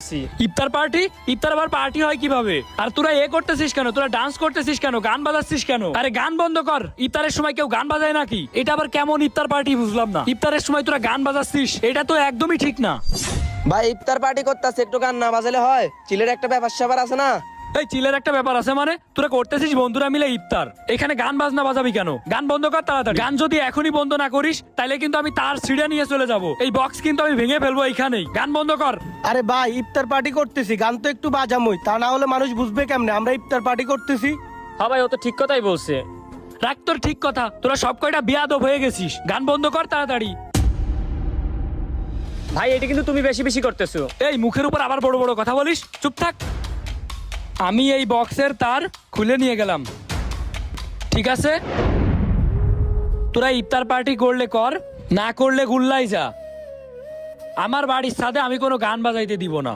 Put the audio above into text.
আসছি। ইফতার পার্টি? ইফতার আবার পার্টি হয় কিভাবে? আর তোরা করতেছিস কেন? তোরা ডান্স করতেছিস কেন? গান বাজাচ্ছিস কেন? আরে গান বন্ধ কর। ইফতারের সময় কেউ গান বাজায় নাকি? এটা আবার কেমন ইফতার পার্টি বুঝলাম না। ইফতারের সময় তোরা গান বাজাচ্ছিস, এটা তো একদমই ঠিক না। ভাই ইফতার পার্টি করতেছে, একটু গান না বাজালে হয়? চিলের একটা ব্যাপার স্যাপার আছে না? এই চিলের একটা ব্যাপার আছে মানে? তোরা করতেছিস বন্ধুরা মিলে ইফতার, এখানে গান বাজনা বাজাবি কেন? গান বন্ধ কর তাড়াতাড়ি। গান যদি এখনই বন্ধ না করিস তাহলে কিন্তু আমি তার সিঁড়ে নিয়ে চলে যাব। এই বক্স কিন্তু আমি ভেঙে ফেলবো এইখানেই। গান বন্ধ কর। আরে ভাই ইফতার পার্টি করতেছি, গান তো একটু বাজামই, তা না হলে মানুষ বুঝবে কেমনে আমরা ইফতার পার্টি করতেছি? হ্যাঁ ভাই, ও তো ঠিক কথাই বলছে। রাখ তোর ঠিক কথা। তোরা সব কয়টা বিয়াদব হয়ে গেছিস। গান বন্ধ কর তাড়াতাড়ি। ভাই এটা কিন্তু তুমি বেশি বেশি করতেছো। এই মুখের উপর আবার বড় বড় কথা বলিস, চুপ থাক। আমি এই বক্সের তার খুলে নিয়ে গেলাম, ঠিক আছে? তোরা ইফতার পার্টি করলে কর, না করলে গুল্লাই যা। আমার বাড়ির সাথে আমি কোনো গান বাজাইতে দিব না।